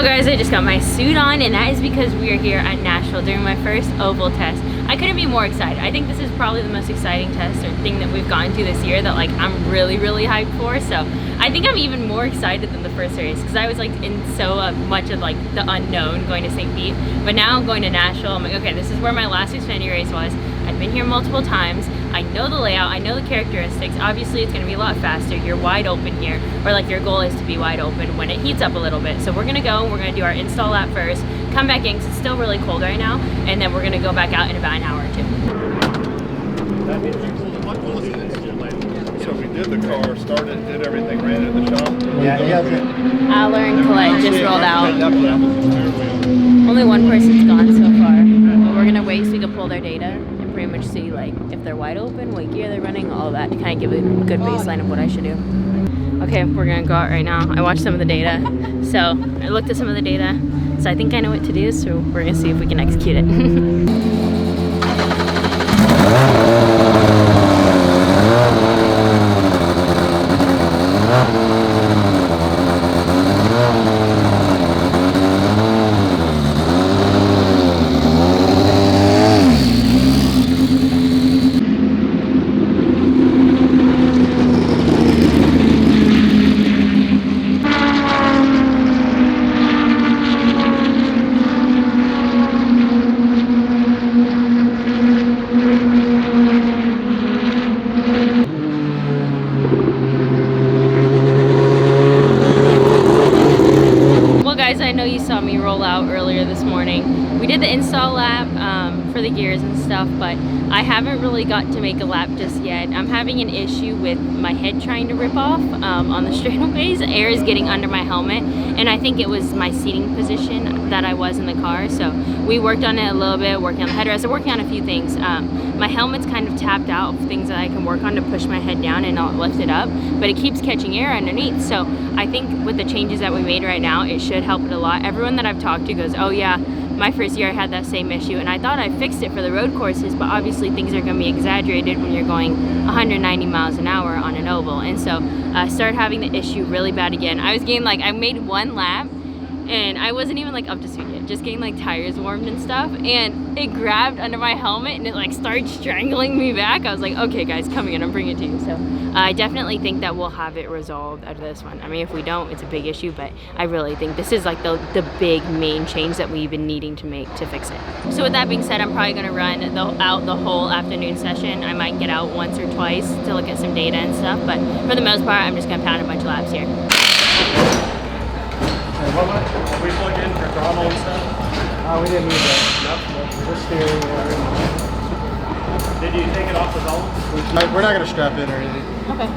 Well guys, I just got my suit on, and that is because we are here at Nashville doing my first oval test. I couldn't be more excited. I think this is probably the most exciting test or thing that we've gotten to this year that like I'm really hyped for. So I think I'm even more excited than the first race because I was like in so much of like the unknown going to St. Pete. But now I'm going to Nashville. I'm like, okay, this is where my last Xfinity race was. I've been here multiple times. I know the layout, I know the characteristics. Obviously it's gonna be a lot faster. You're wide open here, or like your goal is to be wide open when it heats up a little bit. So we're gonna go and we're gonna do our install lap first, come back in because it's still really cold right now, and then we're gonna go back out in about an hour or two. So we did the car, started, did everything, ran it in the shop. Yeah. Aller and Colette just rolled out. Only one person's gone so far, but we're gonna wait so we can pull their data and pretty much see like if they're wide open, what gear they're running, all of that to kind of give a good baseline of what I should do. Okay, we're gonna go out right now. I watched some of the data, so I looked at some of the data, so I think I know what to do, so we're gonna see if we can execute it. I know you saw me roll out earlier this morning. We did the install lap for the gears and stuff, but I haven't really got to make a lap just yet. I'm having an issue with my head trying to rip off on the straightaways. Air is getting under my helmet, and I think it was my seating position that I was in the car. So we worked on it a little bit, working on the headrest, working on a few things. My helmet's kind of tapped out of things that I can work on to push my head down and not lift it up, but it keeps catching air underneath. So I think with the changes that we made right now, it should help it a lot. Everyone that I've talked to goes, oh yeah, my first year I had that same issue, and I thought I fixed it for the road courses, but obviously things are going to be exaggerated when you're going 190 miles an hour on an oval. And so I started having the issue really bad again. I was getting like, I made one lap and I wasn't even like up to speed yet, just getting like tires warmed and stuff, and it grabbed under my helmet and it like started strangling me back. I was like, okay guys, come in, I'm bringing it to you. So I definitely think that we'll have it resolved out of this one. I mean, if we don't, it's a big issue, but I really think this is like the big main change that we've been needing to make to fix it. So with that being said, I'm probably gonna run out the whole afternoon session. I might get out once or twice to look at some data and stuff, but for the most part, I'm just gonna pound a bunch of laps here. We plug in for throttle and stuff? We didn't need that. Nope. Just steering. Did you take it off the zone? We're not going to strap in or anything. Okay.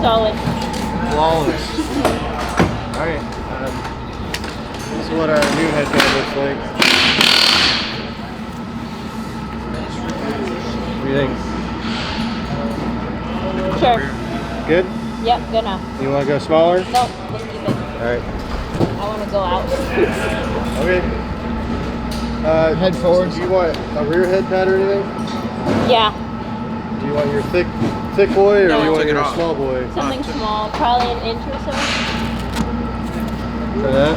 Solid. Flawless. Alright. This is what our new head kind of looks like. What do you think? Sure. Good? Yep, good now. You want to go smaller? No, let's keep it. Alright. I want to go out. Okay. Head forward. Do you want a rear head pad or anything? Yeah. Do you want your thick boy or No. do you want Take it your off. small boy? Something small, probably an inch or so. Try that.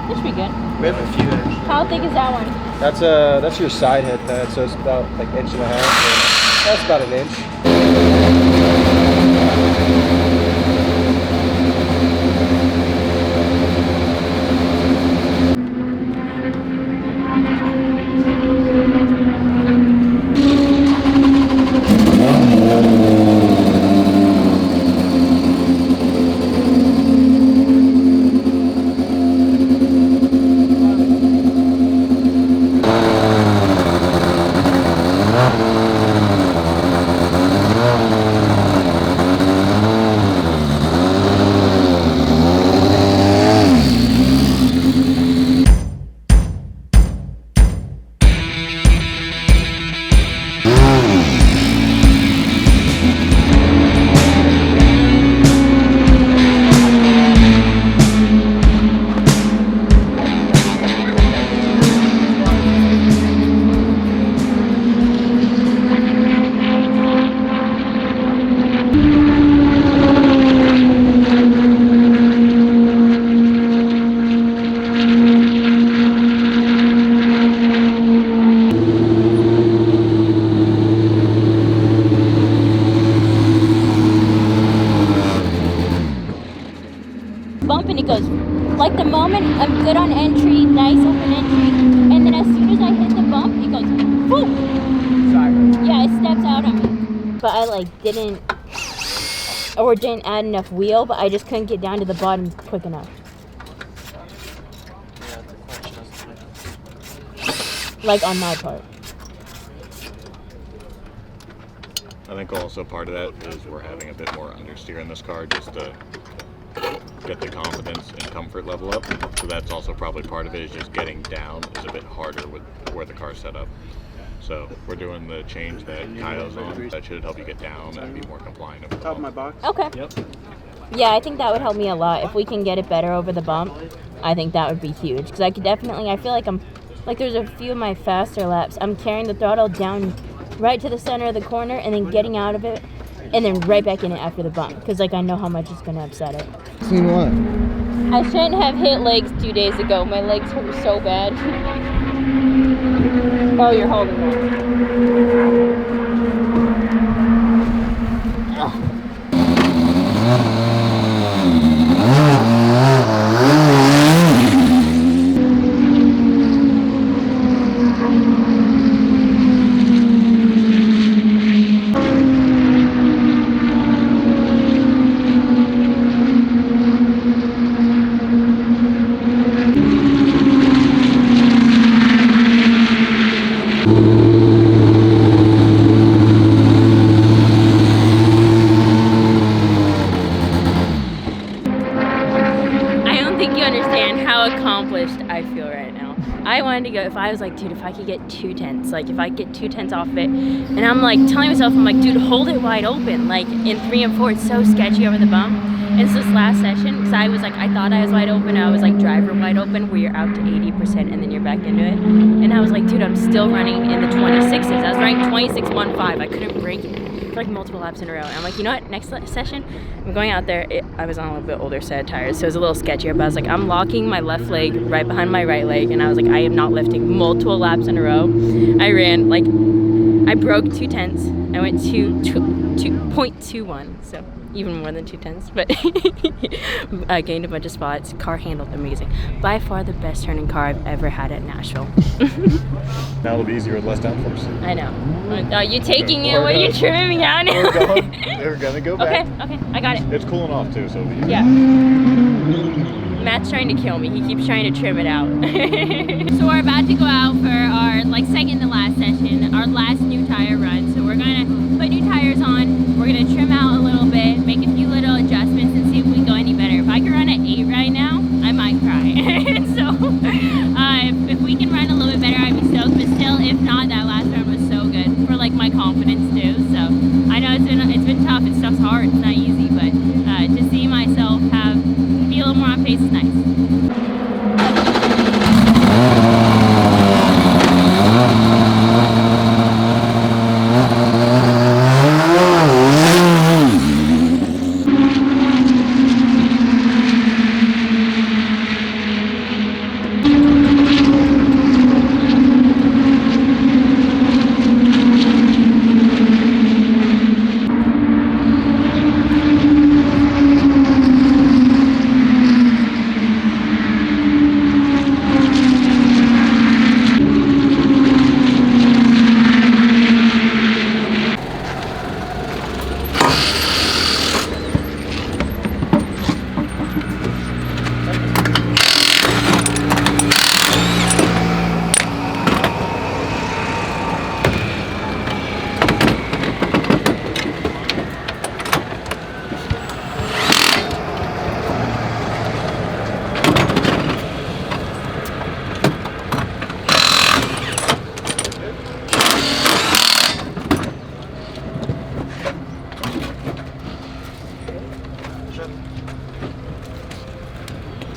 That should be good. We have a few inches. How thick is that one? That's your side head pad, so it's about like an inch and a half. So that's about an inch. Like the moment I'm good on entry, nice open entry, and then as soon as I hit the bump, it goes boom. Yeah, it steps out on me. But I like didn't add enough wheel, but I just couldn't get down to the bottom quick enough. Yeah, the clutch doesn't. Like on my part. I think also part of that is we're having a bit more understeer in this car just to get the confidence and comfort level up. So that's also probably part of it, is just getting down is a bit harder with where the car's set up. So we're doing the change that Kyle's on. That should help you get down and be more compliant. Top of my box. Okay. Yep. Yeah, I think that would help me a lot. If we can get it better over the bump, I think that would be huge. Because I could definitely, I feel like there's a few of my faster laps, I'm carrying the throttle down right to the center of the corner and then getting out of it and then right back in it after the bump. Because like I know how much it's going to upset it. Seen what? I shouldn't have hit legs 2 days ago. My legs hurt so bad. Oh, you're holding it. I feel right now. I wanted to go, if I was like, dude, if I could get 2 tenths, like if I could get 2 tenths off of it, and I'm like telling myself, I'm like, dude, hold it wide open. Like in 3 and 4, it's so sketchy over the bump. And it's this last session, because I was like, I thought I was wide open, I was like driver wide open, where you're out to 80% and then you're back into it. And I was like, dude, I'm still running in the 26s. I was running 26.15. I couldn't break it for like multiple laps in a row. And I'm like, you know what, next session, I'm going out there. I was on a little bit older set of tires, so it was a little sketchier, but I was like, I'm locking my left leg right behind my right leg, and I was like, I am not lifting multiple laps in a row. I ran, like, I broke 2 tenths. I went to 2.21, so even more than 2 tenths, but I gained a bunch of spots. Car handled amazing. By far the best turning car I've ever had at Nashville. Now it'll be easier with less downforce. I know. Are you taking it? What are you trimming me down? We're gonna go back. Okay, I got it. It's cooling off too, so it'll be easy. Yeah. Matt's trying to kill me. He keeps trying to trim it out. So we're about to go out for our second to last session, our last new tire run. So we're gonna put new tires on. We're gonna trim out a little bit, make a few little adjustments, and see if we can go any better. If I could run at 8 right now, I might cry. So if we can run a little bit better, I'd be stoked. But still, if not, that last run was so good for like my confidence too. So I know it's been tough. It's stuff's hard. It's not easy, but to see myself be a little more on pace is nice.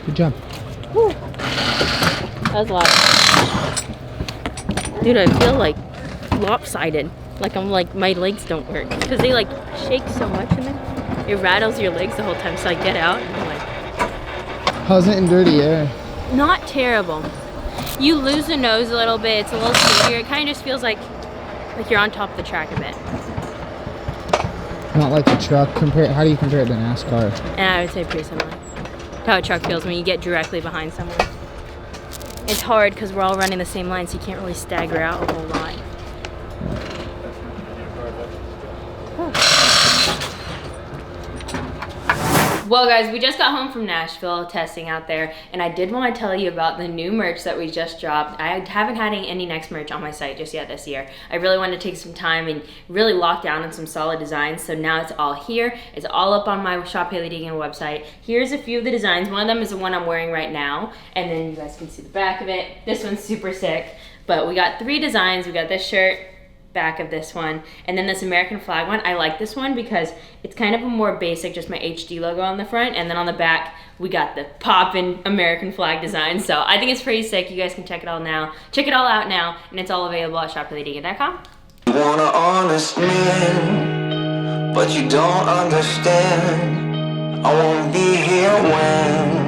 Good job. Whew. That was a lot. Dude, I feel like lopsided. Like I'm like, my legs don't work. Because they like shake so much in there. It rattles your legs the whole time. So I get out and I'm like... How's it in dirty air? Not terrible. You lose the nose a little bit. It's a little smoother. It kind of just feels like you're on top of the track a bit. Not like the truck. How do you compare it to NASCAR? And I would say pretty similar. how a truck feels when you get directly behind someone. It's hard because we're all running the same line, so you can't really stagger out a whole lot. Well guys, we just got home from Nashville testing out there, and I did want to tell you about the new merch that we just dropped. I haven't had any next merch on my site just yet this year. I really wanted to take some time and really lock down on some solid designs, so now it's all here. It's all up on my Shop Hailie Deegan website. Here's a few of the designs. One of them is the one I'm wearing right now, and then you guys can see the back of it. This one's super sick, but we got 3 designs. We got this shirt, back of this one, and then this American flag one. I like this one because it's kind of a more basic, just my HD logo on the front, and then on the back we got the poppin' American flag design. So I think it's pretty sick. You guys can check it all out now, and it's all available at shophailie.com. You want an honest man, but you don't understand. I won't be here when